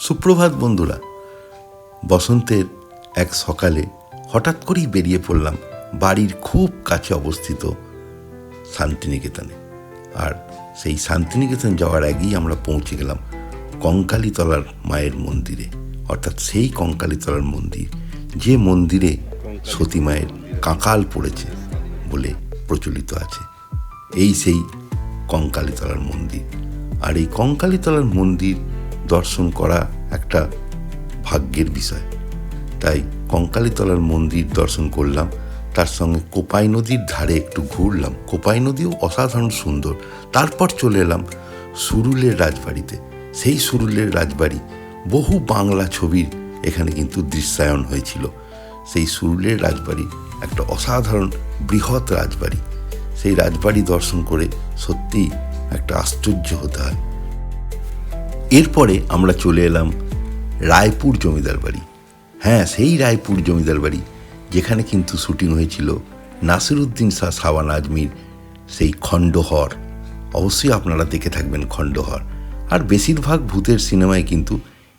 সুপ্রভাত বন্ধুরা। বসন্তের এক সকালে হঠাৎ করেই বেরিয়ে পড়লাম বাড়ির খুব কাছে অবস্থিত শান্তিনিকেতনে। আর সেই শান্তিনিকেতন যাওয়ার আগেই আমরা পৌঁছে গেলাম কঙ্কালীতলার মায়ের মন্দিরে, অর্থাৎ সেই কঙ্কালীতলার মন্দির যে মন্দিরে সতী মায়ের কাঁকাল পড়েছে বলে প্রচলিত আছে। এই সেই কঙ্কালীতলার মন্দির। আর এই কঙ্কালীতলার মন্দির দর্শন করা একটা ভাগ্যের বিষয়। তাই কঙ্কালীতলার মন্দির দর্শন করলাম, তার সঙ্গে কোপাই নদীর ধারে একটু ঘুরলাম। কোপাই নদীও অসাধারণ সুন্দর। তারপর চলে এলাম সুরুলের রাজবাড়িতে। সেই সুরুলের রাজবাড়ি বহু বাংলা ছবির এখানে কিন্তু দৃশ্যায়ন হয়েছিল। সেই সুরুলের রাজবাড়ি একটা অসাধারণ বৃহৎ রাজবাড়ি। সেই রাজবাড়ি দর্শন করে সত্যিই একটা আশ্চর্য হতে হয়। এরপরে আমরা চলে এলাম রায়পুর জমিদার বাড়ি। হ্যাঁ, সেই রায়পুর জমিদার বাড়ি যেখানে কিন্তু শুটিং হয়েছিল নাসিরুদ্দিন শাহ সাওয়ান আজমির সেই খণ্ডহর। অবশ্যই আপনারা দেখে থাকবেন খণ্ডহর। আর বেশিরভাগ ভূতের সিনেমায় কিন্তু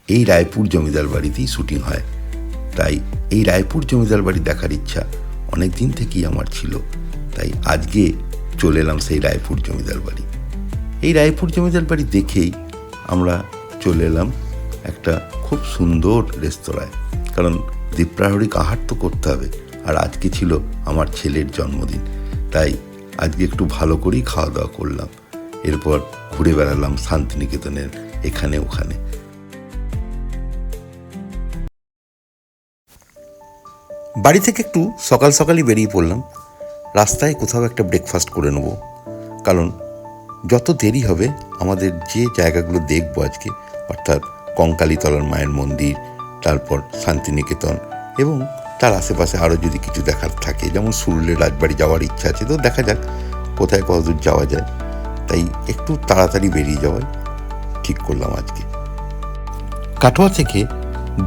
এই রায়পুর জমিদার বাড়িতেই শুটিং হয়। তাই এই রায়পুর জমিদার বাড়ি দেখার ইচ্ছা অনেক দিন থেকেই আমার ছিল। তাই আজকে চলে এলাম সেই রায়পুর জমিদার বাড়ি। এই রায়পুর জমিদার বাড়ি দেখেই আমরা চলে এলাম একটা খুব সুন্দর রেস্তোরাঁয়, কারণ দ্বীপ্রাহরিক আহার তো করতে হবে। আর আজকে ছিল আমার ছেলের জন্মদিন, তাই আজকে একটু ভালো করেই খাওয়া দাওয়া করলাম। এরপর ঘুরে বেড়ালাম শান্তিনিকেতনের এখানে ওখানে। বাড়ি থেকে একটু সকাল সকালই বেরিয়ে পড়লাম। রাস্তায় কোথাও একটা ব্রেকফাস্ট করে নেব, কারণ যত দেরি হবে আমাদের যে জায়গাগুলো দেখবো আজকে, অর্থাৎ কঙ্কালীতলার মায়ের মন্দির, তারপর শান্তিনিকেতন এবং তার আশেপাশে আরও যদি কিছু দেখার থাকে, যেমন সুরুলের রাজবাড়ি যাওয়ার ইচ্ছা আছে, তো দেখা যাক কোথায় কতদূর যাওয়া যায়। তাই একটু তাড়াতাড়ি বেরিয়ে যাওয়াই ঠিক করলাম আজকে। কাটোয়া থেকে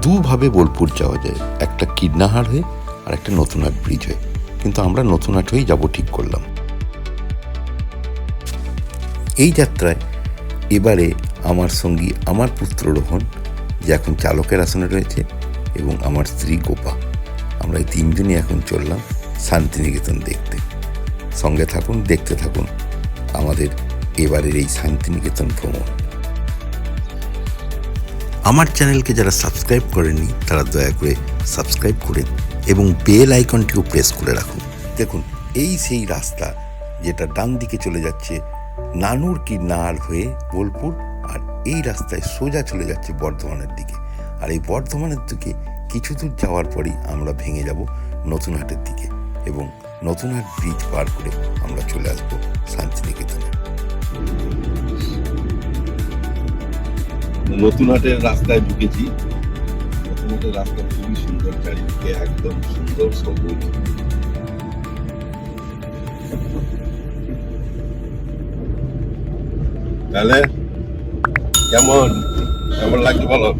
দুভাবে বোলপুর যাওয়া যায়, একটা কীর্ণাহার হয়ে আর একটা নতুনহাট ব্রিজ হয়ে, কিন্তু আমরা নতুনহাট হয়েই যাবো ঠিক করলাম। এই যাত্রায় এবারে আমার সঙ্গী আমার পুত্র রোহন, যে এখন চালকের আসনে রয়েছে, এবং আমার স্ত্রী গোপা। আমরা এই তিনজনই এখন চললাম শান্তিনিকেতন দেখতে। সঙ্গে থাকুন, দেখতে থাকুন আমাদের এবারের এই শান্তিনিকেতন ভ্রমণ। আমার চ্যানেলকে যারা সাবস্ক্রাইব করেননি তারা দয়া করে সাবস্ক্রাইব করে এবং বেল আইকনটিও প্রেস করে রাখুন। দেখুন, এই সেই রাস্তা যেটা ডান দিকে চলে যাচ্ছে নানুর কীর্ণাহার হয়ে বোলপুর, আর এই রাস্তায় সোজা চলে যাচ্ছে বর্ধমানের দিকে। আর এই বর্ধমানের দিকে কিছু দূর যাওয়ার পরেই আমরা ভেঙে যাব নতুনহাটের দিকে, এবং নতুনহাট ব্রিজ পার করে আমরা চলে আসবো শান্তিনিকেতনে। নতুনহাটের রাস্তায় ঢুকেছি। নতুনহাটের রাস্তা খুবই সুন্দর, চারিদিকে একদম সুন্দর সবুজ। তাহলে কেমন কেমন লাগছে বলো?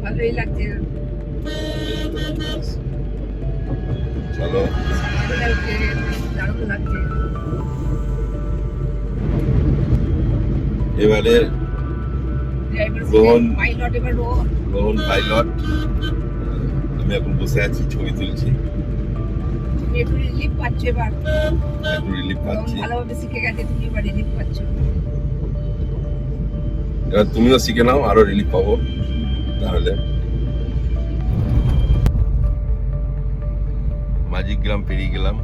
ভালোই লাগছে। চলো, দারুণ লাগছে। এবারে রোহন পাইলট, আমি এখন বসে আছি, ছবি তুলছি। একটু রিলিফ পাচ্ছ এবার? একটু রিলিফ পাচ্ছি। ভালোভাবে শিখে গেছে, তুমি এবার রিলিফ পাচ্ছ। এবার তুমিও শিখে নাও, আরো রিলিফ পাবো। তাহলে মাঝিক গ্রাম পেরিয়ে গেলাম।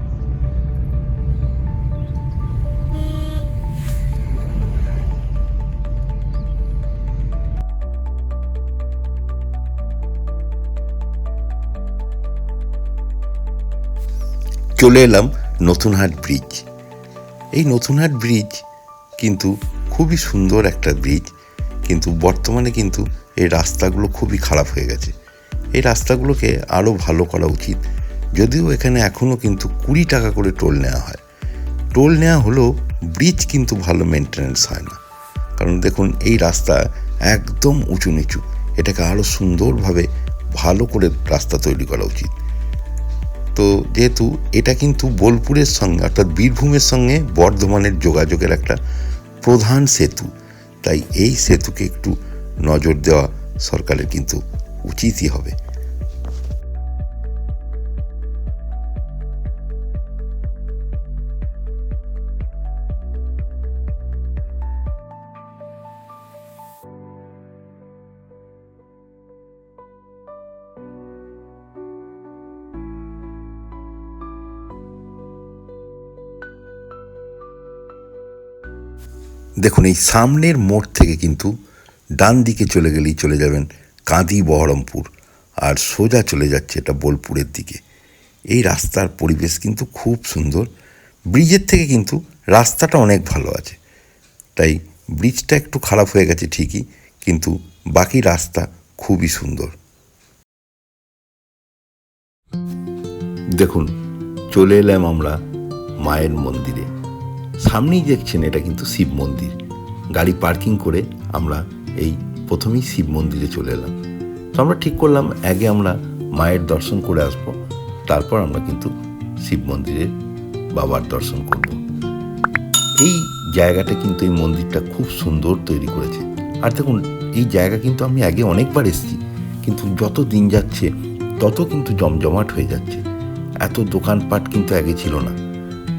চলে এলাম নতুনহাট ব্রিজ। এই নতুনহাট ব্রিজ কিন্তু খুবই সুন্দর একটা ব্রিজ, কিন্তু বর্তমানে কিন্তু এই রাস্তাগুলো খুবই খারাপ হয়ে গেছে। এই রাস্তাগুলোকে আরও ভালো করা উচিত। যদিও এখানে এখনও কিন্তু 20 টাকা করে টোল নেওয়া হয়। টোল নেওয়া হলেও ব্রিজ কিন্তু ভালো মেনটেন্যান্স হয় না, কারণ দেখুন এই রাস্তা একদম উঁচু নিচু। এটাকে আরও সুন্দরভাবে ভালো করে রাস্তা তৈরি করা উচিত। তো যেহেতু এটা কিন্তু বোলপুরের সঙ্গে, অর্থাৎ বীরভূমের সঙ্গে বর্ধমানের যোগাযোগের একটা প্রধান সেতু, তাই এই সেতুকে একটু নজর দেওয়া সরকারের কিন্তু উচিতই হবে। দেখুন, এই সামনের মোড় থেকে কিন্তু ডান দিকে চলে গেলেই চলে যাবেন কাঁদি বহরমপুর, আর সোজা চলে যাচ্ছে এটা বোলপুরের দিকে। এই রাস্তার পরিবেশ কিন্তু খুব সুন্দর। ব্রিজের থেকে কিন্তু রাস্তাটা অনেক ভালো আছে, তাই ব্রিজটা একটু খারাপ হয়ে গেছে ঠিকই, কিন্তু বাকি রাস্তা খুবই সুন্দর। দেখুন, চলে এলাম আমরা মায়ের মন্দিরে। সামনেই দেখছেন এটা কিন্তু শিব মন্দির। গাড়ি পার্কিং করে আমরা এই প্রথমেই শিব মন্দিরে চলে এলাম। তো আমরা ঠিক করলাম আগে আমরা মায়ের দর্শন করে আসব, তারপর আমরা কিন্তু শিব মন্দিরে বাবার দর্শন করব। এই জায়গাটা কিন্তু, এই মন্দিরটা খুব সুন্দর তৈরি করেছে। আর দেখুন, এই জায়গা কিন্তু আমি আগে অনেকবার এসেছি, কিন্তু যত দিন যাচ্ছে তত কিন্তু জমজমাট হয়ে যাচ্ছে। এত দোকানপাট কিন্তু আগে ছিল না।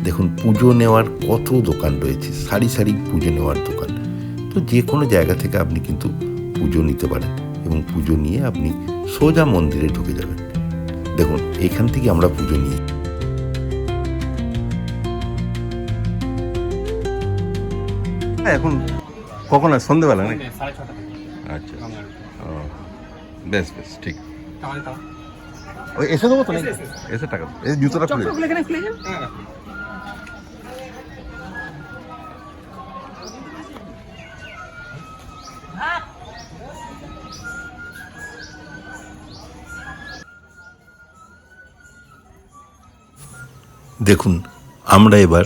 দেখুন, পুজো নেওয়ার কত দোকান রয়েছে, সারি সারি পুজো নেওয়ার দোকান। তো যে কোনো জায়গা থেকে আপনি কিন্তু পুজো নিতে পারেন এবং পুজো নিয়ে আপনি সোজা মন্দিরে ঢুকে যাবেন। দেখুন, এখান থেকে আমরা পুজো নিই। এখন কখন আছে? সন্ধ্যেবেলা নাকি? 6:30 আচ্ছা, বেশ বেশ, ঠিক। ওই এসে দেবো তো নাকি? এসে টাকা দেবো। এই জুতোটা খুলে চপ্পলগুলো এখানে খুলে যাও। দেখুন, আমরা এবার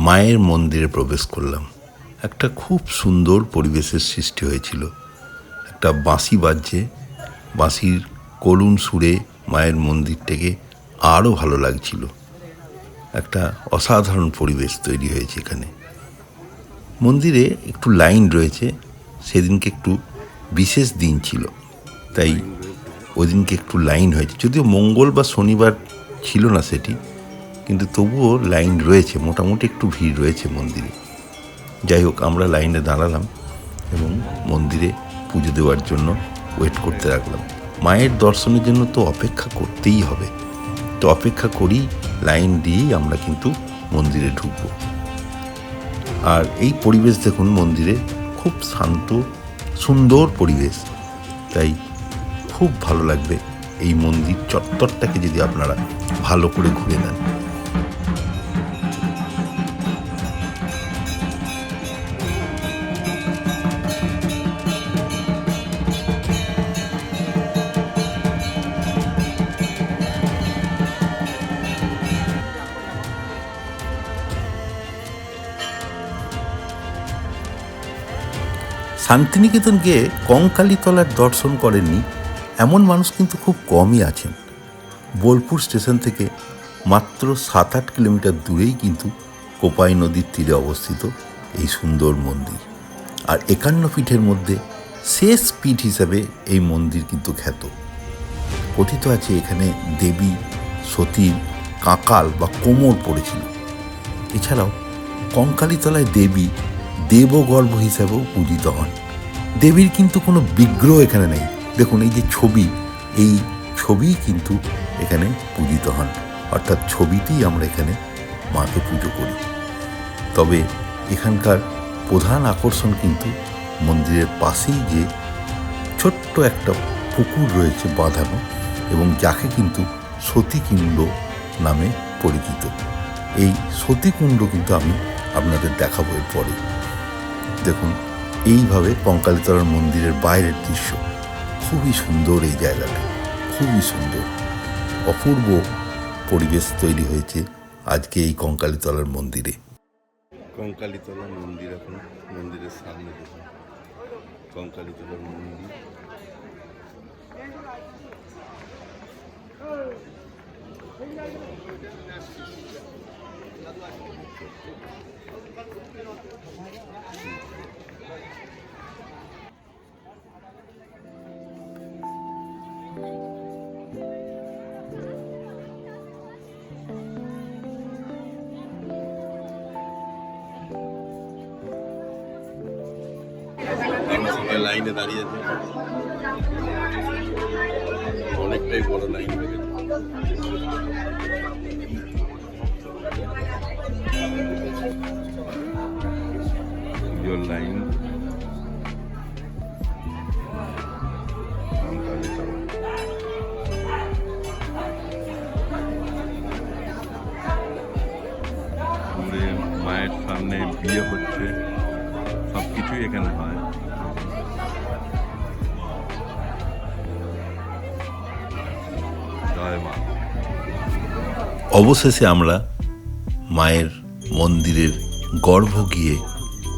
মায়ের মন্দিরে প্রবেশ করলাম। একটা খুব সুন্দর পরিবেশের সৃষ্টি হয়েছিল। একটা বাঁশি বাজছে, বাঁশির করুণ সুরে মায়ের মন্দিরটাকে আরও ভালো লাগছিল। একটা অসাধারণ পরিবেশ তৈরি হয়েছে এখানে। মন্দিরে একটু লাইন রয়েছে, সেদিনকে একটু বিশেষ দিন ছিল, তাই ওই দিনকে একটু লাইন হয়েছে। যদিও মঙ্গল বা শনিবার ছিল না সেটি, কিন্তু তবুও লাইন রয়েছে, মোটামুটি একটু ভিড় রয়েছে মন্দিরে। যাই হোক, আমরা লাইনে দাঁড়ালাম এবং মন্দিরে পুজো দেওয়ার জন্য ওয়েট করতে রাখলাম। মায়ের দর্শনের জন্য তো অপেক্ষা করতেই হবে, তো অপেক্ষা করি, লাইন দিয়েই আমরা কিন্তু মন্দিরে ঢুকব। আর এই পরিবেশ দেখুন, মন্দিরে খুব শান্ত সুন্দর পরিবেশ, তাই খুব ভালো লাগবে এই মন্দির চত্বরটাকে যদি আপনারা ভালো করে ঘুরে নেন। শান্তিনিকেতন গিয়ে কঙ্কালীতলার দর্শন করেননি এমন মানুষ কিন্তু খুব কমই আছেন। বোলপুর স্টেশন থেকে মাত্র 7-8 কিলোমিটার দূরেই কিন্তু কোপাই নদীর তীরে অবস্থিত এই সুন্দর মন্দির। আর 51 পীঠের মধ্যে শেষ পীঠ হিসাবে এই মন্দির কিন্তু খ্যাত। কথিত আছে এখানে দেবী সতীর কাঁকাল বা কোমর পড়েছিল। এছাড়াও কঙ্কালীতলায় দেবী দেবগর্ভ হিসাবেও পূজিত হন। দেবীর কিন্তু কোনো বিগ্রহ এখানে নেই। দেখুন, এই যে ছবি, এই ছবি কিন্তু এখানে পূজিত হন, অর্থাৎ ছবিতেই আমরা এখানে মাকে পুজো করি। তবে এখানকার প্রধান আকর্ষণ কিন্তু মন্দিরের পাশেই যে ছোট্ট একটা পুকুর রয়েছে বাঁধানো, এবং যাকে কিন্তু সতীকুণ্ড নামে পরিচিত। এই সতীকুণ্ড কিন্তু আমি আপনাদের দেখাবো এরপরে। দেখুন, এইভাবে কঙ্কালীতলার মন্দিরের বাইরের দৃশ্য খুবই সুন্দর। এই জায়গাটা খুবই সুন্দর, অপূর্ব পরিবেশ তৈরি হয়েছে আজকে এই কঙ্কালীতলার মন্দিরে। কঙ্কালীতলা মন্দির, এখন মন্দিরের সামনে দেখুন কঙ্কালীতলার মন্দির। সবাই লাইনে দাঁড়িয়েছে, অনেকটাই বড় লাইন হয়ে গেছে। পুজোর লাইন মায়ের সামনে বিয়ে হচ্ছে, সব কিছুই এখানে হয়। জয় মা। অবশেষে আমরা মায়ের মন্দিরের গর্ভ গিয়ে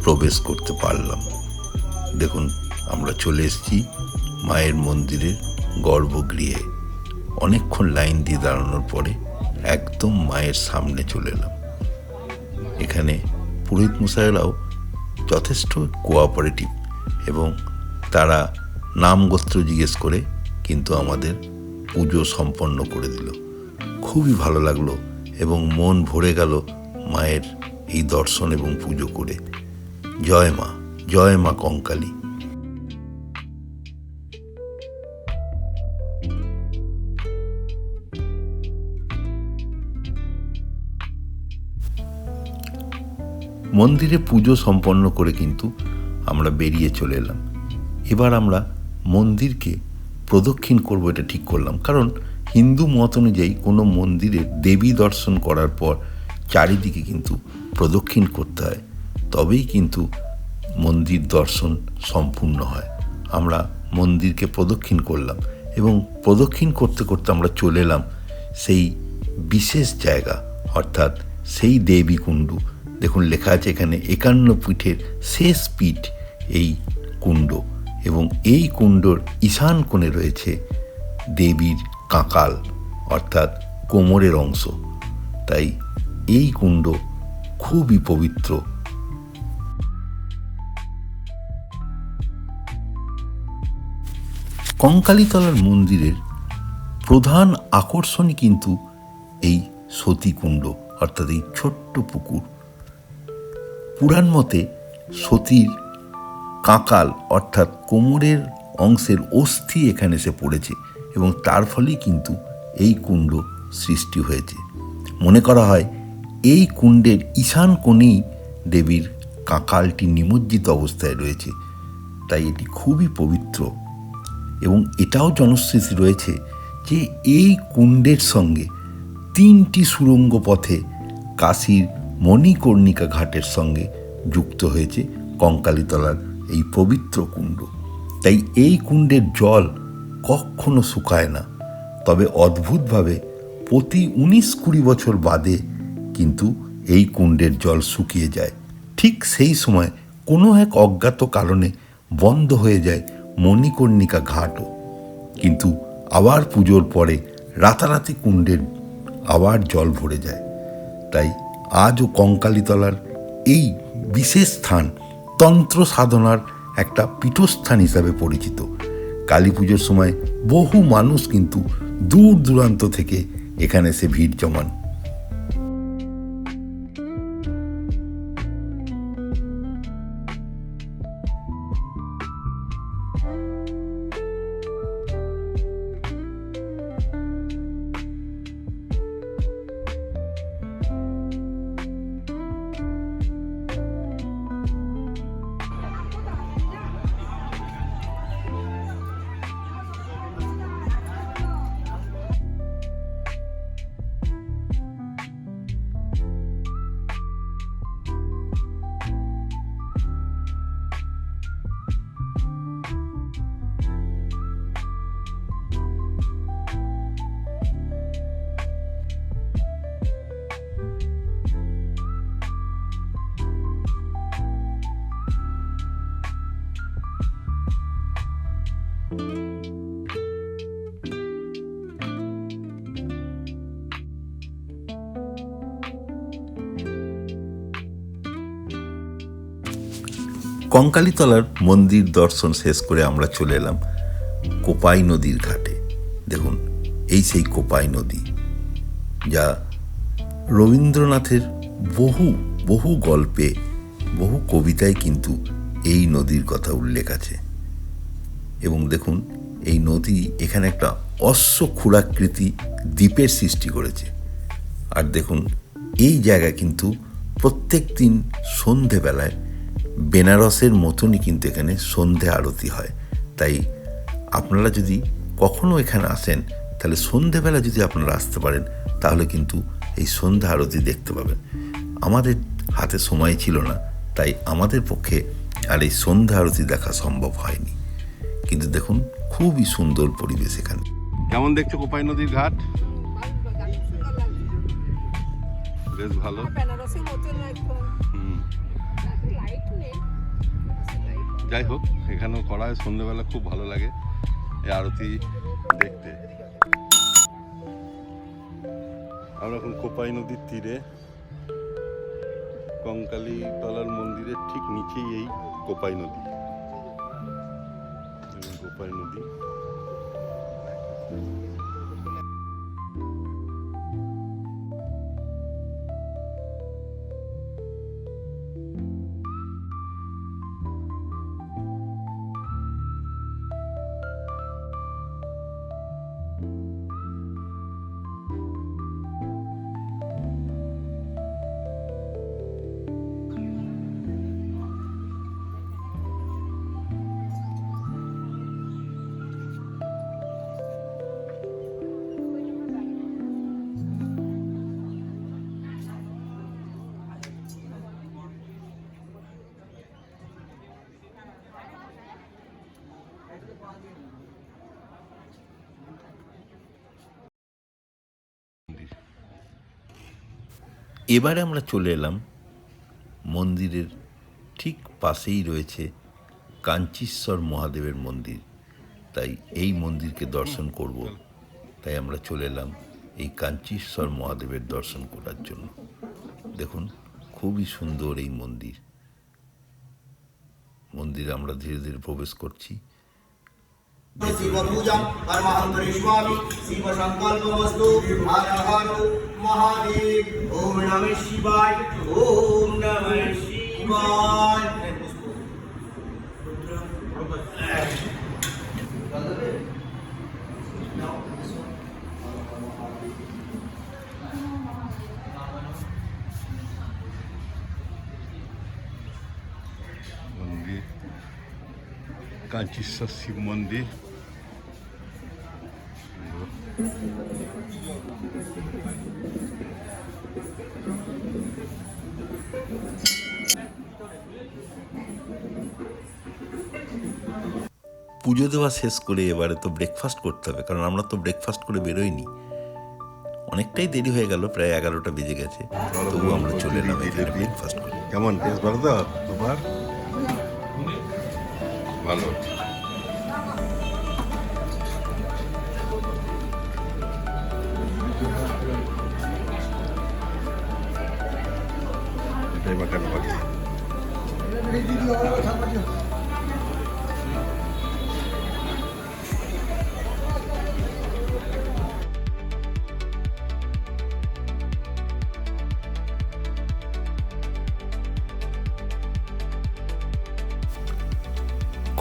প্রবেশ করতে পারলাম। দেখুন, আমরা চলে এসেছি মায়ের মন্দিরের গর্ভগৃহে। অনেকক্ষণ লাইন দিয়ে দাঁড়ানোর পরে একদম মায়ের সামনে চলে এলাম। এখানে পুরোহিত মশাইরাও যথেষ্ট কোঅপারেটিভ এবং তারা নাম গোত্র জিজ্ঞেস করে কিন্তু আমাদের পুজো সম্পন্ন করে দিল। খুবই ভালো লাগলো এবং মন ভরে গেল মায়ের এই দর্শন এবং পুজো করে। জয় মা কঙ্কালী। মন্দিরে পুজো সম্পন্ন করে কিন্তু আমরা বেরিয়ে চলে এলাম। এবার আমরা মন্দিরকে প্রদক্ষিণ করব, এটা ঠিক করলাম। কারণ হিন্দু মত অনুযায়ী কোনো মন্দিরে দেবী দর্শন করার পর চারিদিকে কিন্তু প্রদক্ষিণ করতে হয়, তবেই কিন্তু মন্দির দর্শন সম্পূর্ণ হয়। আমরা মন্দিরকে প্রদক্ষিণ করলাম এবং প্রদক্ষিণ করতে করতে আমরা চলে এলাম সেই বিশেষ জায়গা, অর্থাৎ সেই দেবী কুণ্ড। দেখুন, লেখা আছে এখানে 51 পীঠের শেষ পীঠ এই কুণ্ড, এবং এই কুণ্ডর ঈশান কোণে রয়েছে দেবীর কাঁকাল, অর্থাৎ কোমরের অংশ। তাই এই কুণ্ড খুবই পবিত্র। কঙ্কালীতলার মন্দিরের প্রধান আকর্ষণই কিন্তু এই সতীকুণ্ড, অর্থাৎ এই ছোট্ট পুকুর। পুরাণ মতে সতীর কাঁকাল অর্থাৎ কোমরের অংশের অস্থি এখানে এসে পড়েছে এবং তার ফলেই কিন্তু এই কুণ্ড সৃষ্টি হয়েছে। মনে করা হয় এই কুণ্ডের ঈশান কোণেই দেবীর কাঁকালটি নিমজ্জিত অবস্থায় রয়েছে, তাই এটি খুবই পবিত্র। এবং এটাও জনশ্রুতি রয়েছে যে এই কুণ্ডের সঙ্গে 3টি সুড়ঙ্গ পথে কাশীর মণিকর্ণিকা ঘাটের সঙ্গে যুক্ত হয়েছে কঙ্কালীতলার এই পবিত্র কুণ্ড। তাই এই কুণ্ডের জল কখনো শুকায় না, তবে অদ্ভুতভাবে প্রতি 19-20 বছর বাদে কিন্তু এই কুণ্ডের জল শুকিয়ে যায়। ঠিক সেই সময় কোনো এক অজ্ঞাত কারণে বন্ধ হয়ে যায় মণিকর্ণিকা ঘাটও, কিন্তু আবার পুজোর পরে রাতারাতি কুণ্ডের আবার জল ভরে যায়। তাই আজও কঙ্কালীতলার এই বিশেষ স্থান তন্ত্র সাধনার একটা পীঠস্থান হিসাবে পরিচিত। কালী পুজোর সময় বহু মানুষ কিন্তু দূর দূরান্ত থেকে এখানে এসে ভিড় জমান। কঙ্কালীতলার মন্দির দর্শন শেষ করে আমরা চলে এলাম কোপাই নদীর ঘাটে। দেখুন এই সেই কোপাই নদী, যা রবীন্দ্রনাথের বহু বহু গল্পে, বহু কবিতায় কিন্তু এই নদীর কথা উল্লেখ আছে। এবং দেখুন এই নদী এখানে একটা অশ্বক্ষুরাকৃতি দ্বীপের সৃষ্টি করেছে। আর দেখুন এই জায়গা কিন্তু প্রত্যেক দিন সন্ধেবেলায় বেনারসের মতনই কিন্তু এখানে সন্ধে আরতি হয়। তাই আপনারা যদি কখনো এখানে আসেন, তাহলে সন্ধেবেলা যদি আপনারা আসতে পারেন, তাহলে কিন্তু এই সন্ধ্যা আরতি দেখতে পাবেন। আমাদের হাতে সময় ছিল না, তাই আমাদের পক্ষে আর এই সন্ধ্যা আরতি দেখা সম্ভব হয়নি। কিন্তু দেখুন খুবই সুন্দর পরিবেশ এখানে। কেমন দেখছো কোপাই নদীর ঘাট? বেশ ভালো। বেনারসের মতন একদম। লাইট নেই। যাই হোক, এখানেও করা হয় সন্ধ্যেবেলা, খুব ভালো লাগে এই আরতি দেখতে। আমরা এখন কোপাই নদীর তীরে, কঙ্কালী তলার মন্দিরের ঠিক নিচেই এই কোপাই নদী। কোপাই নদী এবারে আমরা চলে এলাম মন্দিরের ঠিক পাশেই রয়েছে কাঞ্চীশ্বর মহাদেবের মন্দির। তাই এই মন্দিরকে দর্শন করব, তাই আমরা চলে এলাম এই কাঞ্চীশ্বর মহাদেবের দর্শন করার জন্য। দেখুন খুবই সুন্দর এই মন্দিরে আমরা ধীরে ধীরে প্রবেশ করছি। শিব পূজা পরমান্তরিষ্মামি শিব সংকল্পমস্তু হর হর মহাদেব। ওম নমঃ শিবায়, ওম নমঃ শিবায়। মন্দির, কাঞ্চীশ্বর শিব মন্দির। পুজো দেওয়া শেষ করে এবারে তো ব্রেকফাস্ট করতে হবে, কারণ আমরা তো ব্রেকফাস্ট করে বেরোইনি। অনেকটাই দেরি হয়ে গেল, প্রায় 11টা বেজে গেছে, তবু আমরা চলে এলাম এখানে ব্রেকফাস্ট করে। কেমন টেস্ট? ভালো তো তোমার? ভালো। এটাই মাখানো বাকি।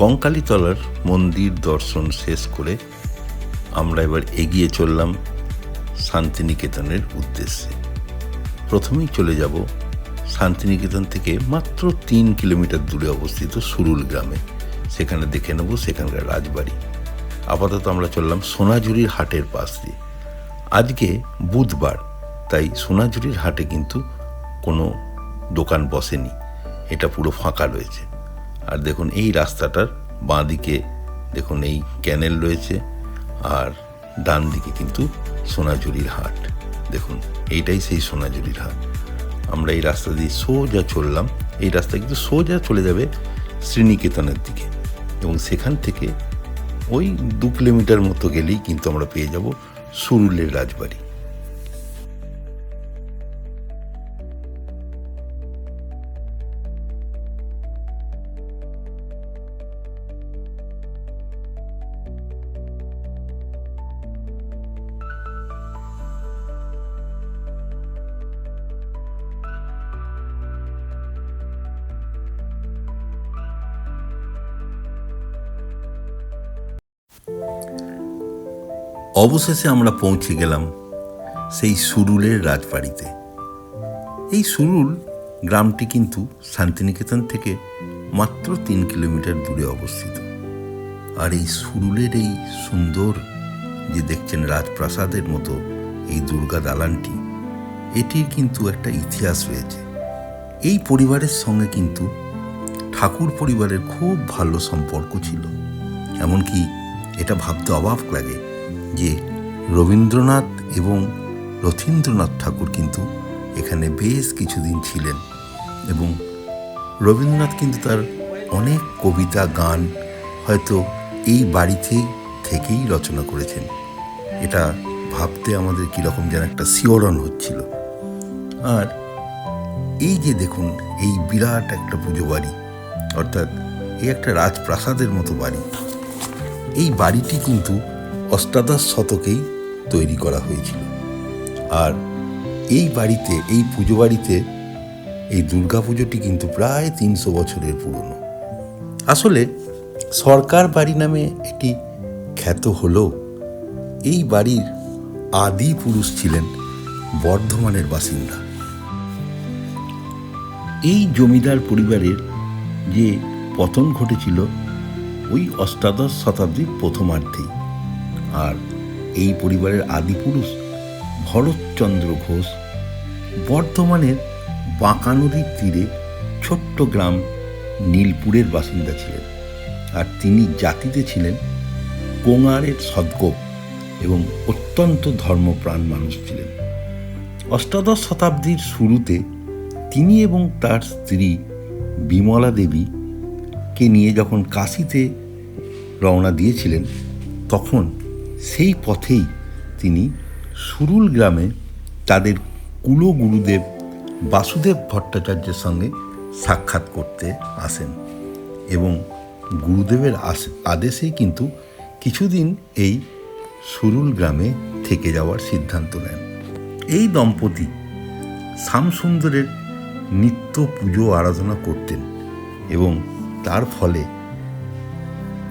কঙ্কালীতলার মন্দির দর্শন শেষ করে আমরা এবার এগিয়ে চললাম শান্তিনিকেতনের উদ্দেশ্যে। প্রথমেই চলে যাব শান্তিনিকেতন থেকে মাত্র 3 কিলোমিটার দূরে অবস্থিত সুরুল গ্রামে। সেখানে দেখে নেব সেখানকার রাজবাড়ি। আপাতত আমরা চললাম সোনাঝুরির হাটের পাশ দিয়ে। আজকে বুধবার, তাই সোনাঝুরির হাটে কিন্তু কোনো দোকান বসেনি, এটা পুরো ফাঁকা রয়েছে। আর দেখুন এই রাস্তাটার বাঁ দিকে দেখুন এই ক্যানেল রয়েছে, আর ডান দিকে কিন্তু সোনাঝুরির হাট। দেখুন এইটাই সেই সোনাঝুরির হাট। আমরা এই রাস্তা দিয়ে সোজা চললাম। এই রাস্তা কিন্তু সোজা চলে যাবে শ্রীনিকেতনের দিকে, এবং সেখান থেকে ওই 2 কিলোমিটার মতো গেলেই কিন্তু আমরা পেয়ে যাব সুরুলের রাজবাড়ি। অবশেষে আমরা পৌঁছে গেলাম সেই সুরুলের রাজবাড়িতে। এই সুরুল গ্রামটি কিন্তু শান্তিনিকেতন থেকে মাত্র 3 কিলোমিটার দূরে অবস্থিত। আর এই সুরুলের এই সুন্দর যে দেখছেন রাজপ্রাসাদের মতো এই দুর্গা দালানটি, এটির কিন্তু একটা ইতিহাস রয়েছে। এই পরিবারের সঙ্গে কিন্তু ঠাকুর পরিবারের খুব ভালো সম্পর্ক ছিল। এমনকি এটা ভাবতে অবাক লাগে যে রবীন্দ্রনাথ এবং রথীন্দ্রনাথ ঠাকুর কিন্তু এখানে বেশ কিছুদিন ছিলেন, এবং রবীন্দ্রনাথ কিন্তু তার অনেক কবিতা গান হয়তো এই বাড়িতে থেকেই রচনা করেছেন। এটা ভাবতে আমাদের কীরকম যেন একটা শিহরণ হচ্ছিল। আর এই যে দেখুন এই বিরাট একটা পুজো বাড়ি, অর্থাৎ এই একটা রাজপ্রাসাদের মতো বাড়ি, এই বাড়িটি কিন্তু অষ্টাদশ শতকেই তৈরি করা হয়েছিল। আর এই বাড়িতে, এই পুজো বাড়িতে এই দুর্গা পুজোটি কিন্তু প্রায় 300 বছরের পুরনো। আসলে সরকার বাড়ি নামে এটি খ্যাত হলেও এই বাড়ির আদি পুরুষ ছিলেন বর্ধমানের বাসিন্দা। এই জমিদার পরিবারের যে পতন ঘটেছিল ওই অষ্টাদশ শতাব্দীর প্রথমার্ধেই। আর এই পরিবারের আদি পুরুষ ভরতচন্দ্র ঘোষ বর্ধমানের বাঁকা নদীর তীরে ছোট্ট গ্রাম নীলপুরের বাসিন্দা ছিলেন। আর তিনি জাতিতে ছিলেন কোঙারের সদ্গোপ এবং অত্যন্ত ধর্মপ্রাণ মানুষ ছিলেন। অষ্টাদশ শতাব্দীর শুরুতে তিনি এবং তার স্ত্রী বিমলা দেবীকে নিয়ে যখন কাশীতে রওনা দিয়েছিলেন, তখন সেই পথেই তিনি সুরুল গ্রামে তাদের কুলগুরুদেব বাসুদেব ভট্টাচার্যের সঙ্গে সাক্ষাৎ করতে আসেন, এবং গুরুদেবের আদেশেই কিন্তু কিছুদিন এই সুরুল গ্রামে থেকে যাওয়ার সিদ্ধান্ত নেন। এই দম্পতি শ্যামসুন্দরের নিত্য পুজো আরাধনা করতেন, এবং তার ফলে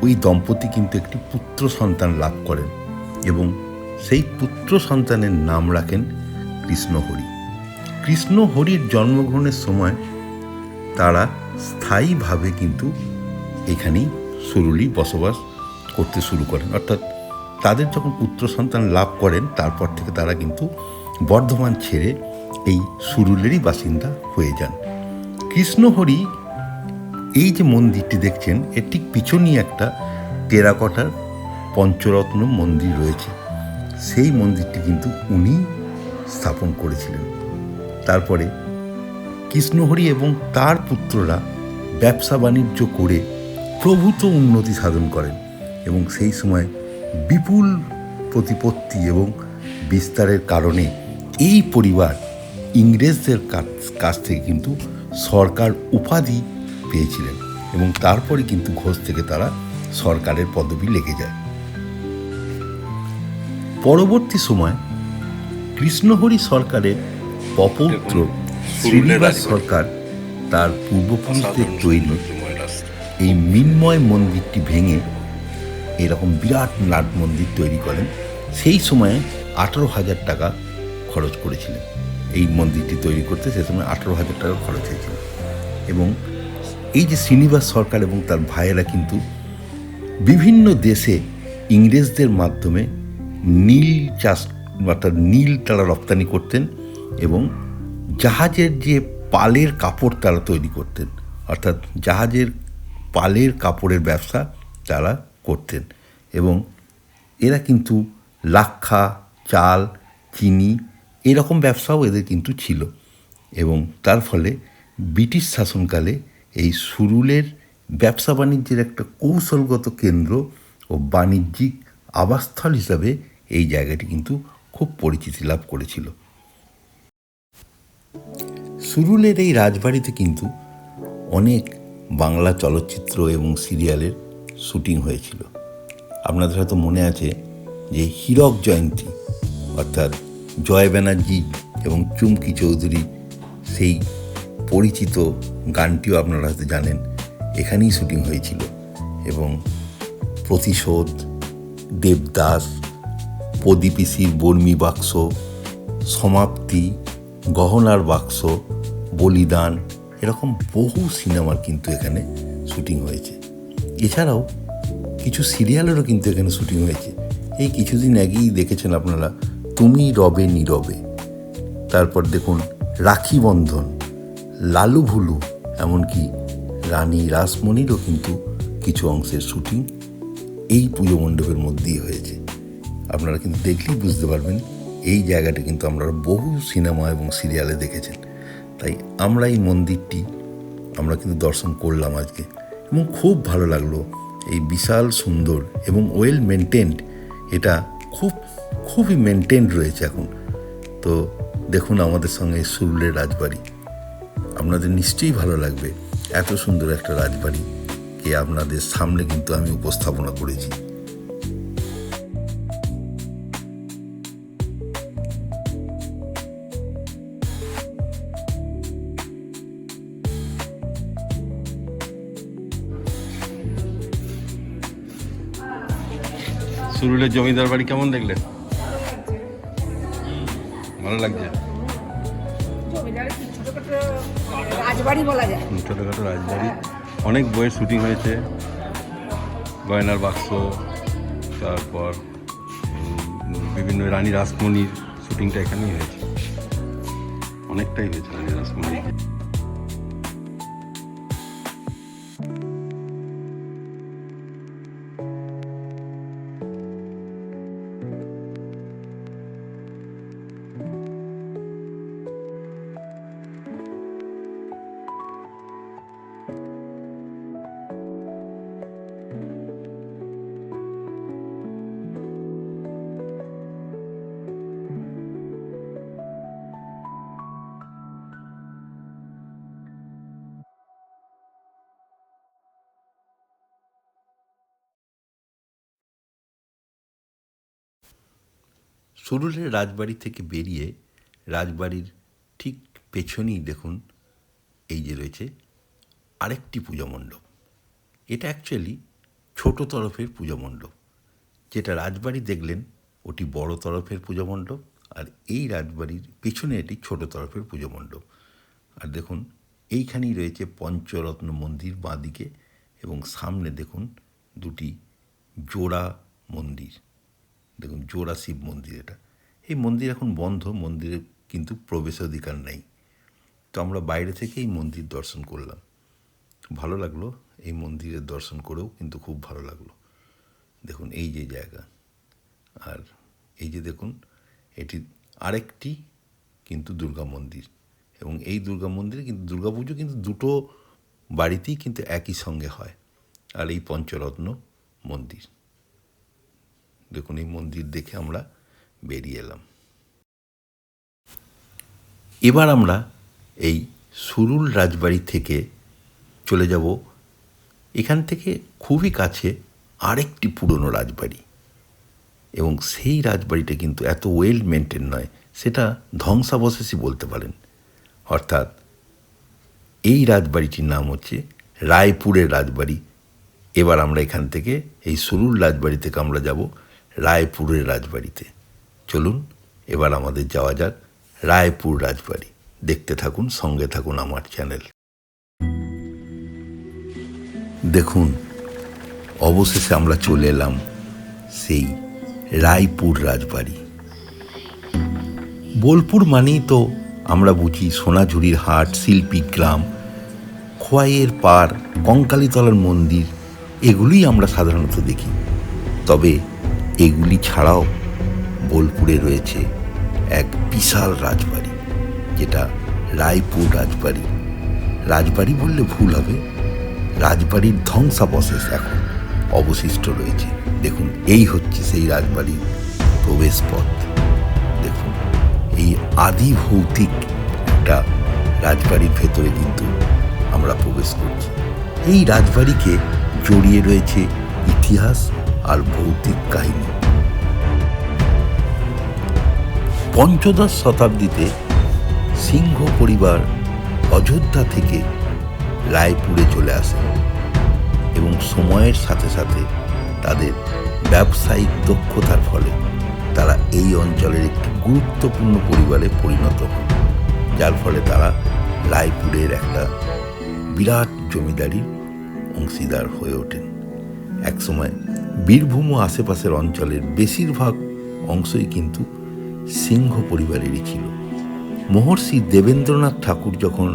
ওই দম্পতি কিন্তু একটি পুত্র সন্তান লাভ করেন, এবং সেই পুত্র সন্তানের নাম রাখেন কৃষ্ণহরি। কৃষ্ণহরির জন্মগ্রহণের সময় তারা স্থায়ীভাবে কিন্তু এখানেই সুরুলি বসবাস করতে শুরু করেন। অর্থাৎ তাদের যখন পুত্র সন্তান লাভ করেন, তারপর থেকে তারা কিন্তু বর্ধমান ছেড়ে এই সুরুলেরই বাসিন্দা হয়ে যান। কৃষ্ণহরি এই যে মন্দিরটি দেখছেন, এর ঠিক পিছনেই একটা টেরাকোটার পঞ্চরত্ন মন্দির রয়েছে। সেই মন্দিরটি কিন্তু উনি স্থাপন করেছিলেন। তারপরে কৃষ্ণহরি এবং তার পুত্ররা ব্যবসা বাণিজ্য করে প্রভূত উন্নতি সাধন করেন, এবং সেই সময় বিপুল প্রতিপত্তি এবং বিস্তারের কারণে এই পরিবার ইংরেজদের কাছ থেকে কিন্তু সরকার উপাধি পেয়েছিলেন, এবং তারপরে কিন্তু ঘোষ থেকে তারা সরকারের পদবি লেগে যায়। পরবর্তী সময় কৃষ্ণহরি সরকারের অপৌত্র শ্রীনিবাস সরকার তার পূর্বপুরুষদের তৈরি এই মৃন্ময় মন্দিরটি ভেঙে এরকম বিরাট নাট মন্দির তৈরি করেন। সেই সময়ে 18,000 টাকা খরচ করেছিলেন এই মন্দিরটি তৈরি করতে। সে সময় 18,000 টাকা খরচ হয়েছিল। এবং এই যে শ্রীনিবাস সরকার এবং তার ভাইয়েরা কিন্তু বিভিন্ন দেশে ইংরেজদের মাধ্যমে নীল চাষ, অর্থাৎ নীল তারা রপ্তানি করতেন, এবং জাহাজের যে পালের কাপড় তারা তৈরি করতেন, অর্থাৎ জাহাজের পালের কাপড়ের ব্যবসা তারা করতেন। এবং এরা কিন্তু লাক্ষা, চাল, চিনি এরকম ব্যবসাও এদের কিন্তু ছিল। এবং তার ফলে ব্রিটিশ শাসনকালে এই সুরুলের ব্যবসা বাণিজ্যের একটা কৌশলগত কেন্দ্র ও বাণিজ্যিক আবাসস্থল হিসাবে এই জায়গাটি কিন্তু খুব পরিচিতি লাভ করেছিল। সুরুলের এই রাজবাড়িতে কিন্তু অনেক বাংলা চলচ্চিত্র এবং সিরিয়ালের শুটিং হয়েছিল। আপনাদের হয়তো মনে আছে যে হীরক জয়ন্তী, অর্থাৎ জয় ব্যানার্জি এবং চুমকি চৌধুরী সেই পরিচিত গানটিও আপনারা হয়তো জানেন, এখানেই শুটিং হয়েছিল। এবং প্রতিশোধ, দেবদাস, প্রদীপিসির বর্মী বাক্স, সমাপ্তি, গহনার বাক্স, বলিদান, এরকম বহু সিনেমার কিন্তু এখানে শুটিং হয়েছে। এছাড়াও কিছু সিরিয়ালেরও কিন্তু এখানে শুটিং হয়েছে। এই কিছুদিন আগেই দেখেছেন আপনারা তুমি রবে নীরবে, তারপর দেখুন রাখি বন্ধন, লালু ভুলু, এমনকি রানী রাসমণিরও কিন্তু কিছু অংশের শুটিং এই পুজো মণ্ডপের মধ্যেই হয়েছে। আপনারা কিন্তু দেখলেই বুঝতে পারবেন এই জায়গাটা কিন্তু আপনারা বহু সিনেমা এবং সিরিয়ালে দেখেছেন। তাই আমরা এই মন্দিরটি আমরা কিন্তু দর্শন করলাম আজকে এবং খুব ভালো লাগলো। এই বিশাল সুন্দর এবং ওয়েল মেনটেন্ড, এটা খুবই মেনটেন্ড রয়েছে এখন। তো দেখুন আমাদের সঙ্গে সুরুলের রাজবাড়ি, আপনাদের নিশ্চয়ই ভালো লাগবে। এত সুন্দর একটা রাজবাড়িকে আপনাদের সামনে কিন্তু আমি উপস্থাপনা করেছি। সুরুলের জমিদার বাড়ি কেমন দেখলে? ভালো লাগছে। রাজবাড়ি বলা যায়। ছোটোখাটো রাজবাড়ি, অনেক বইয়ের শুটিং হয়েছে। গয়নার বাক্স, তারপর বিভিন্ন রানী রাসমণির শুটিংটা এখানেই হয়েছে, অনেকটাই হয়েছে রানী রাসমণি। সুরুলের রাজবাড়ি থেকে বেরিয়ে রাজবাড়ির ঠিক পেছনেই দেখুন এই যে রয়েছে আরেকটি পূজা মণ্ডপ। এটা অ্যাকচুয়ালি ছোট তরফের পূজা মণ্ডপ। যেটা রাজবাড়ি দেখলেন ওটি বড় তরফের পূজা মণ্ডপ, আর এই রাজবাড়ির পেছনে এটি ছোট তরফের পূজা মণ্ডপ। আর দেখুন এইখানেই রয়েছে পঞ্চরত্ন মন্দির বাঁদিকে, এবং সামনে দেখুন দুটি জোড়া মন্দির, দেখুন জোড়া শিব মন্দির। এটা এই মন্দির এখন বন্ধ, মন্দিরে কিন্তু প্রবেশাধিকার নেই। তো আমরা বাইরে থেকে এই মন্দির দর্শন করলাম, ভালো লাগলো। এই মন্দিরের দর্শন করেও কিন্তু খুব ভালো লাগলো। দেখুন এই যে জায়গা, আর এই যে দেখুন এটি আরেকটি কিন্তু দুর্গা মন্দির, এবং এই দুর্গা মন্দিরে কিন্তু দুর্গাপুজো কিন্তু দুটো বাড়িতেই কিন্তু একই সঙ্গে হয়। আর এই পঞ্চরত্ন মন্দির, দেখুন এই মন্দির দেখে আমরা বেরিয়ে এলাম। এবার আমরা এই সুরুল রাজবাড়ি থেকে চলে যাব এখান থেকে খুবই কাছে আরেকটি পুরনো রাজবাড়ি, এবং সেই রাজবাড়িটা কিন্তু এত ওয়েল মেনটেন নয়, সেটা ধ্বংসাবশেষই বলতে পারেন। অর্থাৎ এই রাজবাড়িটির নাম হচ্ছে রায়পুরের রাজবাড়ি। এবার আমরা এখান থেকে এই সুরুল রাজবাড়ি থেকে আমরা যাব রায়পুরের রাজবাড়িতে। চলুন এবার আমাদের যাওয়া যাক রায়পুর রাজবাড়ি। দেখতে থাকুন, সঙ্গে থাকুন আমার চ্যানেল। দেখুন অবশেষে আমরা চলে এলাম সেই রায়পুর রাজবাড়ি। বোলপুর মানেই তো আমরা বুঝি সোনাঝুরির হাট, শিল্পী গ্রাম, খোয়াইয়ের পাড়, কঙ্কালীতলার মন্দির, এগুলিই আমরা সাধারণত দেখি। তবে এগুলি ছাড়াও বোলপুরে রয়েছে এক বিশাল রাজবাড়ি, যেটা রায়পুর রাজবাড়ি। রাজবাড়ি বললে ভুল হবে, রাজবাড়ির ধ্বংসাবশেষ এখন অবশিষ্ট রয়েছে। দেখুন এই হচ্ছে সেই রাজবাড়ির প্রবেশ পথ। দেখুন এই আদি ভৌতিক একটা রাজবাড়ির ভেতরে কিন্তু আমরা প্রবেশ করছি। এই রাজবাড়িকে জড়িয়ে রয়েছে ইতিহাস আর ভৌতিক কাহিনী। পঞ্চদশ শতাব্দীতে সিংহ পরিবার অযোধ্যা থেকে রায়পুরে চলে আসে, এবং সময়ের সাথে সাথে তাদের ব্যবসায়িক দক্ষতার ফলে তারা এই অঞ্চলের একটি গুরুত্বপূর্ণ পরিবারে পরিণত হন, যার ফলে তারা রায়পুরের একটা বিরাট জমিদারির অংশীদার হয়ে ওঠেন। একসময় বীরভূম ও আশেপাশের অঞ্চলের বেশিরভাগ অংশই কিন্তু সিংহ পরিবারেরই ছিল। মহর্ষি দেবেন্দ্রনাথ ঠাকুর যখন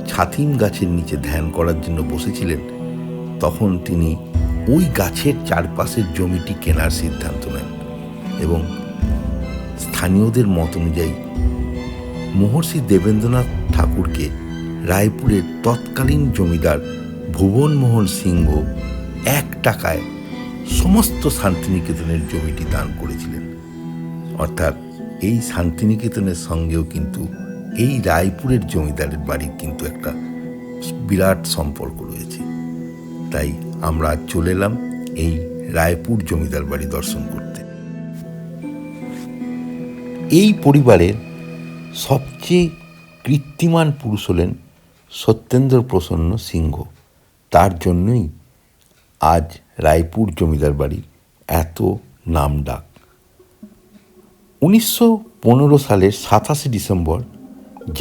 ছাতিম গাছের নিচে ধ্যান করার জন্য বসেছিলেন, তখন তিনি ওই গাছের চারপাশের জমিটি কেনার সিদ্ধান্ত নেন এবং স্থানীয়দের মত অনুযায়ী মহর্ষি দেবেন্দ্রনাথ ঠাকুরকে রায়পুরের তৎকালীন জমিদার ভুবনমোহন সিংহ 1 টাকায় সমস্ত শান্তিনিকেতনের জমিটি দান করেছিলেন। অর্থাৎ এই শান্তিনিকেতনের সঙ্গেও কিন্তু এই রায়পুরের জমিদারের বাড়ির কিন্তু একটা বিরাট সম্পর্ক রয়েছে। তাই আমরা আজ চলে এলাম এই রায়পুর জমিদার বাড়ি দর্শন করতে। এই পরিবারের সবচেয়ে কীর্তিমান পুরুষ হলেন সত্যেন্দ্র প্রসন্ন সিংহ। তার জন্যই আজ রায়পুর জমিদার বাড়ির এত নাম ডাক। 1915 সালের 27 ডিসেম্বর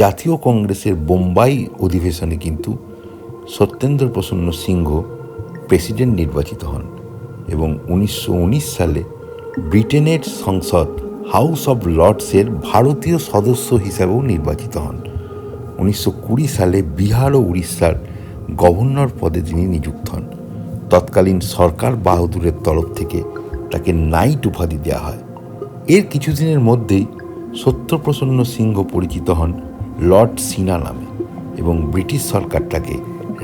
জাতীয় কংগ্রেসের বোম্বাই অধিবেশনে কিন্তু সত্যেন্দ্র প্রসন্ন সিংহ প্রেসিডেন্ট নির্বাচিত হন এবং 1919 সালে ব্রিটেনের সংসদ হাউস অব লর্ডসের ভারতীয় সদস্য হিসাবেও নির্বাচিত হন। 1920 সালে বিহার ও উড়িষ্যার গভর্নর পদে তিনি নিযুক্ত হন। তৎকালীন সরকার বাহাদুরের তরফ থেকে তাকে নাইট উপাধি দেওয়া হয়। এর কিছুদিনের মধ্যেই সত্যপ্রসন্ন সিংহ পরিচিত হন লর্ড সিনা নামে এবং ব্রিটিশ সরকার তাকে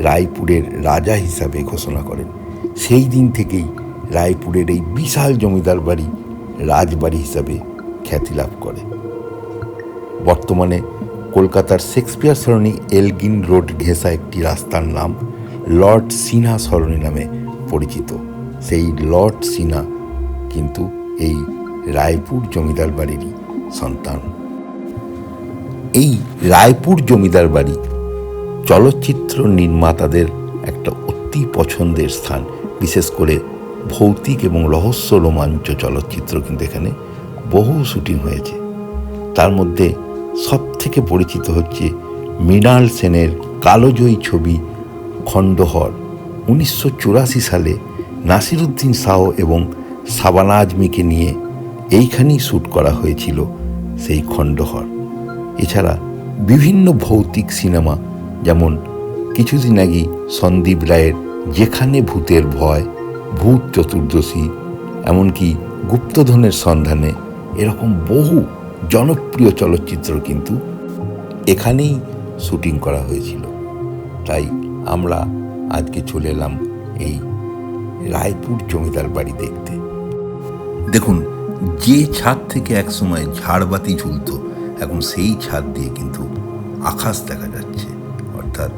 রায়পুরের রাজা হিসাবে ঘোষণা করেন। সেই দিন থেকেই রায়পুরের এই বিশাল জমিদার বাড়ি রাজবাড়ি হিসাবে খ্যাতি লাভ করে। বর্তমানে কলকাতার শেক্সপিয়ার সরণি এলগিন রোড ঘেঁষা একটি রাস্তার নাম লর্ড সিনহা সরণি নামে পরিচিত। সেই লর্ড সিনহা কিন্তু এই রায়পুর জমিদার বাড়িরই সন্তান। এই রায়পুর জমিদার বাড়ি চলচ্চিত্র নির্মাতাদের একটা অতি পছন্দের স্থান। বিশেষ করে ভৌতিক এবং রহস্য রোমাঞ্চ চলচ্চিত্র কিন্তু এখানে বহু শুটিং হয়েছে। তার মধ্যে সবথেকে পরিচিত হচ্ছে মৃণাল সেনের কালোজয়ী ছবি খণ্ডহর। 1984 সালে নাসিরুদ্দিন শাহ এবং শাবানা আজমিকে নিয়ে এইখানেই শ্যুট করা হয়েছিল সেই খণ্ডহর। এছাড়া বিভিন্ন ভৌতিক সিনেমা, যেমন কিছুদিন আগে সন্দীপ রায়ের যেখানে ভূতের ভয়, ভূত চতুর্দশী, এমনকি গুপ্তধনের সন্ধানে, এরকম বহু জনপ্রিয় চলচ্চিত্র কিন্তু এখানেই শুটিং করা হয়েছিল। তাই আমরা আজকে চলে এলাম এই রায়পুর জমিদার বাড়ি দেখতে। দেখুন, যে ছাদ থেকে একসময় ঝাড়বাতি ঝুলত, এখন সেই ছাদ দিয়ে কিন্তু আকাশ দেখা যাচ্ছে। অর্থাৎ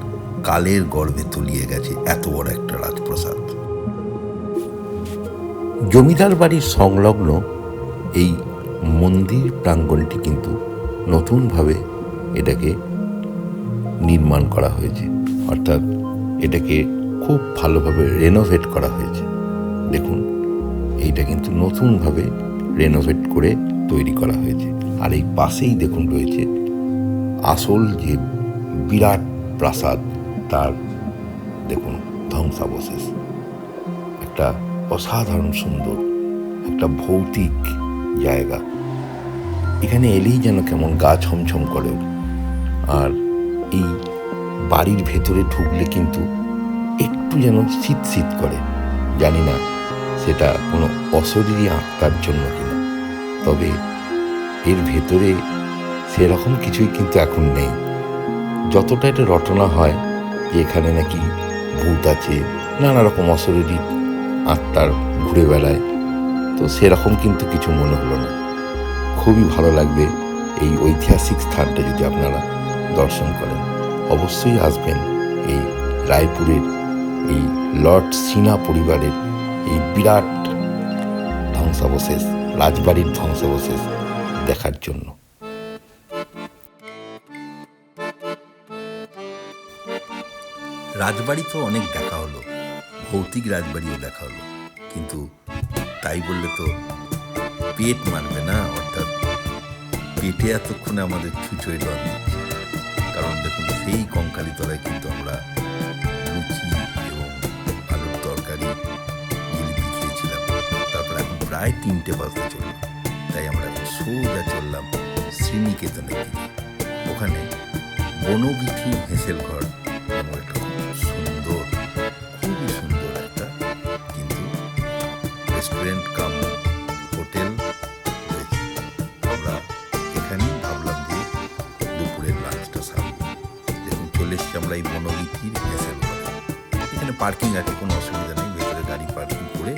কালের গর্ভে তলিয়ে গেছে এত বড় একটা রাজপ্রাসাদ। জমিদার বাড়ির সংলগ্ন এই মন্দির প্রাঙ্গণটি কিন্তু নতুনভাবে এটাকে নির্মাণ করা হয়েছে। অর্থাৎ এটাকে খুব ভালোভাবে রেনোভেট করা হয়েছে। দেখুন, এইটা কিন্তু নতুনভাবে রেনোভেট করে তৈরি করা হয়েছে। আর এই পাশেই দেখুন রয়েছে আসল যে বিরাট প্রাসাদ, তার দেখুন ধ্বংসাবশেষ। একটা অসাধারণ সুন্দর একটা ভৌতিক জায়গা। এখানে এলেই যেন কেমন গা ছমছম করে। আর এই বাড়ির ভেতরে ঢুকলে কিন্তু একটু যেন শীত শীত করে। জানি না সেটা কোনো অশরীরী আত্মার জন্য কিনা, তবে এর ভেতরে সেরকম কিছুই কিন্তু এখন নেই। যতটা এটা রটনা হয় যে এখানে নাকি ভূত আছে, নানা রকম অশরীরী আত্মার ঘুরে বেড়ায়, তো সেরকম কিন্তু কিছু মনে হলো না। খুবই ভালো লাগবে এই ঐতিহাসিক স্থানটা যদি আপনারা দর্শন করেন। অবশ্যই আসবেন এই রায়পুরের এই লর্ড সিনহা পরিবারের এই বিরাট ধ্বংসাবশেষ, রাজবাড়ির ধ্বংসাবশেষ দেখার জন্য। রাজবাড়ি তো অনেক দেখা হলো, ভৌতিক রাজবাড়িও দেখা হলো, কিন্তু তাই বললে তো পেট মানবে না, অর্থাৎ পেটে এতক্ষণে আমাদের ছুঁচোয় ডন দিচ্ছে। কারণ দেখুন সেই কঙ্কালীতলায় কিন্তু আমরা লুচি এবং আলুর তরকারি জিলিপি খেয়েছিলাম। তারপর এখন প্রায় 3টে বাজতে চলল, তাই আমরা এখন সোজা চললাম শ্রীনিকেতনের দিকে। ওখানে বনবিথি হেঁসেল ঘর এবং একটা খুব সুন্দর, খুবই সুন্দর একটা কিন্তু রেস্টুরেন্ট কাম হোটেল রয়েছে। আমরা এখানেই ভাবলাম যে দুপুরের লাঞ্চটা সারব। দেখুন চলে এসছি আমরা এই বনবিথির হেঁসেল ঘরে। এখানে পার্কিং আছে, কোনো অসুবিধা নেই, ভেতরে গাড়ি পার্কিং করে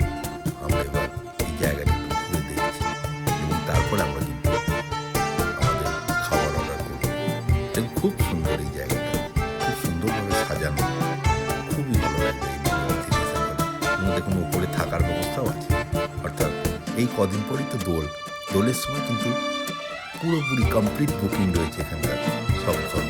আমরা এবার এই জায়গাটা একটু ঘুরে দেখছি এবং তারপরে আমরা কিন্তু আমাদের খাবার অর্ডার করব। দেখুন খুব সুন্দর এই জায়গাটা, খুব সুন্দরভাবে সাজানো, খুবই ভালো লাগবে এই বনবিথির হেঁসেল ঘরে। এবং দেখুন উপরে থাকার ব্যবস্থাও আছে। অর্থাৎ এই কদিন পরই তো দোলের সময় কিন্তু পুরোপুরি কমপ্লিট বুকিং রয়েছে এখানকার সব ঘর।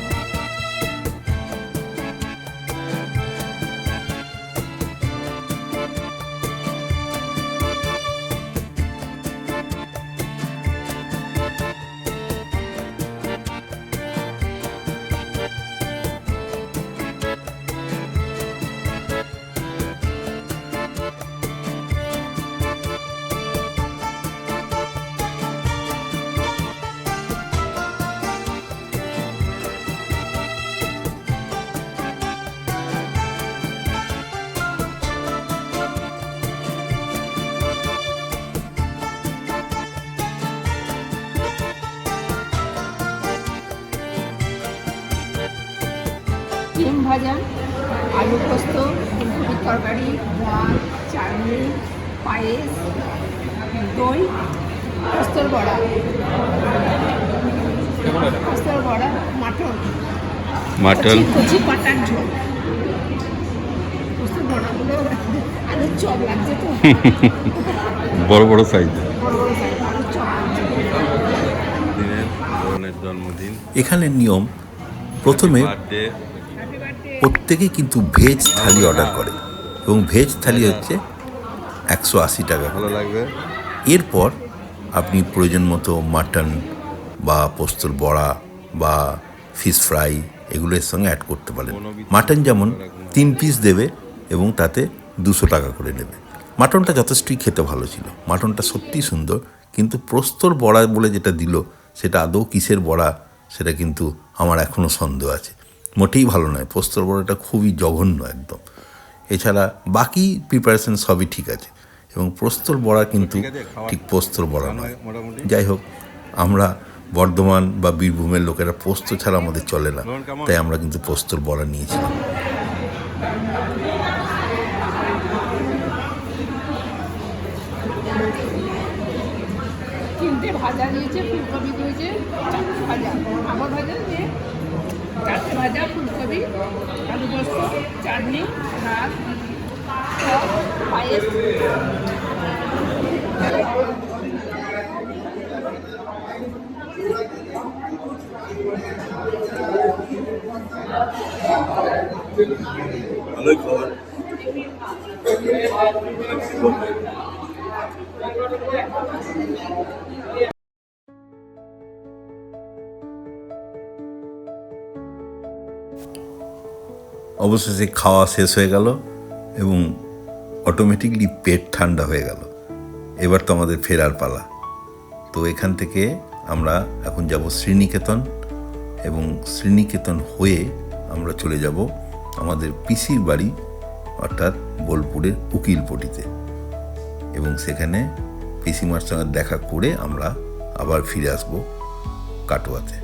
ডিম ভাজা, আলু পোস্ত, ফুলকপির তরকারি, ডাল, চাটনি, পায়েস, দই, পোস্তর বড়া, মাটন, কচি পাটার ঝোল। পোস্তর বড়াগুলো আলুর চপ লাগছে তো, বড় বড় সাইজ। বড় বড় size আলুর চপ লাগছে। দিনের বোনের জন্মদিন, এখানে নিয়ম, প্রথমে বার্থডে। প্রত্যেকেই কিন্তু ভেজ থালি অর্ডার করে এবং ভেজ থালি হচ্ছে 180 টাকা ভালো করে। লাগবে। এরপর আপনি প্রয়োজন মতো মাটন বা পোস্তর বড়া বা ফিশ ফ্রাই এগুলোর সঙ্গে অ্যাড করতে পারেন। মাটন যেমন 3 পিস দেবে এবং তাতে 200 টাকা করে নেবে। মাটনটা যথেষ্টই খেতে ভালো ছিল, মাটনটা সত্যিই সুন্দর, কিন্তু পোস্তর বড়া বলে যেটা দিল সেটা আদৌ কিসের বড়া সেটা কিন্তু আমার এখনও সন্দেহ আছে। মোটেই ভালো নয়, পোস্তর বড়াটা খুবই জঘন্য একদম। এছাড়া বাকি প্রিপারেশন সবই ঠিক আছে এবং পোস্তর বড়া কিন্তু ঠিক পোস্তর বড়া নয়। যাই হোক, আমরা বর্ধমান বা বীরভূমের লোকেরা পোস্ত ছাড়া আমাদের চলে না, তাই আমরা কিন্তু পোস্তর বড়া নিয়েছিলাম। তিনটে ভাজা দিয়েছে, ফুলকপি দিয়েছে, চারটে ভাজা, আমার ভাজা দিয়ে 4টে ভাজা, ফুলকপি, আলু পোস্ত, চাটনি, ভাত, চপ, পায়েস। ভালোই খাবার। অবশেষে খাওয়া শেষ হয়ে গেল এবং অটোমেটিকলি পেট ঠান্ডা হয়ে গেল। এবার তো আমাদের ফেরার পালা। তো এখান থেকে আমরা এখন যাব শ্রীনিকেতন এবং শ্রীনিকেতন হয়ে আমরা চলে যাব আমাদের পিসির বাড়ি, অর্থাৎ বোলপুরের উকিলপটিতে, এবং সেখানে পিসিমার সঙ্গে দেখা করে আমরা আবার ফিরে আসব কাটোয়াতে।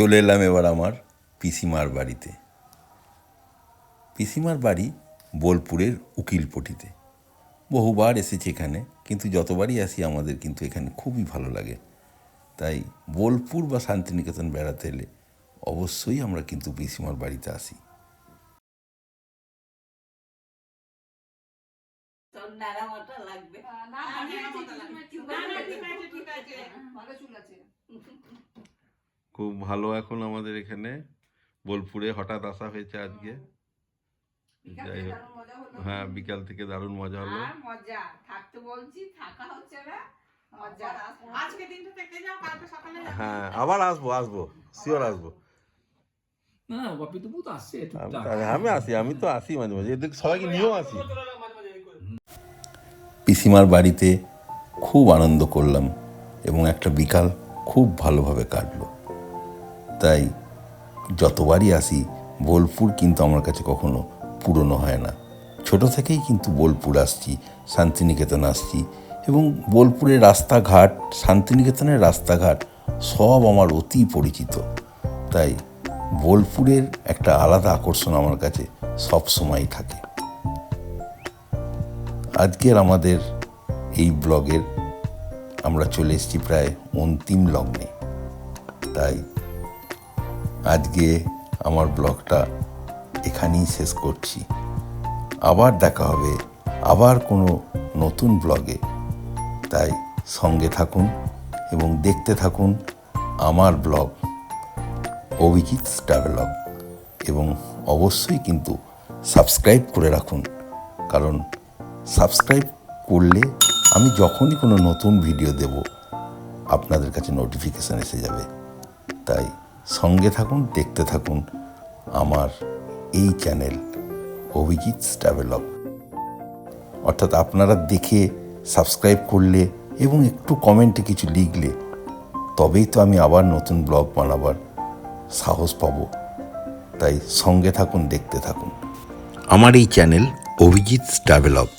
চলে এলাম এবার আমার পিসিমার বাড়িতে। পিসিমার বাড়ি বোলপুরের উকিলপটিতে। বহুবার এসেছি এখানে, কিন্তু যতবারই আসি আমাদের কিন্তু এখানে খুবই ভালো লাগে। তাই বোলপুর বা শান্তিনিকেতন বেড়াতে এলে অবশ্যই আমরা কিন্তু পিসিমার বাড়িতে আসি। খুব ভালো এখন আমাদের এখানে বোলপুরে হঠাৎ আসা হয়েছে আজকে। যাই হোক, হ্যাঁ বিকাল থেকে দারুণ মজা হলো। মজা থাকতে বলছি, থাকা হচ্ছে না, মজা। আজকে দিনটা থেকে যাও, কালকে সকালে যাও। হ্যাঁ আবার আসবো, শিওর আসবো। না বাপি তো বহুত আসছে আমি তো আসি মাঝে মাঝে, এদের সবাইকে নিয়েও আসি। পিসিমার বাড়িতে খুব আনন্দ করলাম এবং একটা বিকাল খুব ভালোভাবে কাটলো। তাই যতবারই আসি বোলপুর কিন্তু আমার কাছে কখনো পুরনো হয় না। ছোট থেকেই কিন্তু বোলপুর আসছি, শান্তিনিকেতন আসছি, এবং বোলপুরের রাস্তাঘাট, শান্তিনিকেতনের রাস্তাঘাট সব আমার অতি পরিচিত। তাই বোলপুরের একটা আলাদা আকর্ষণ আমার কাছে সব সময়ই থাকে। আজকের আমাদের এই ব্লগের আমরা চলে এসেছি প্রায় অন্তিম লগ্নে। তাই আজকে আমার ব্লগটা এখানেই শেষ করছি। আবার দেখা হবে আবার কোনো নতুন ব্লগে। তাই সঙ্গে থাকুন এবং দেখতে থাকুন আমার ব্লগ অভিজিৎ ট্রাভেলগ, এবং অবশ্যই কিন্তু সাবস্ক্রাইব করে রাখুন, কারণ সাবস্ক্রাইব করলে আমি যখনই কোনো নতুন ভিডিও দেব আপনাদের কাছে নোটিফিকেশান এসে যাবে। তাই সঙ্গে থাকুন, দেখতে থাকুন আমার এই চ্যানেল অভিজিৎ ট্রাভেলগ। অর্থাৎ আপনারা দেখে সাবস্ক্রাইব করলে এবং একটু কমেন্টে কিছু লিখলে তবেই তো আমি আবার নতুন ব্লগ বানাবার সাহস পাবো। তাই সঙ্গে থাকুন, দেখতে থাকুন আমার এই চ্যানেল অভিজিৎ ট্রাভেলগ।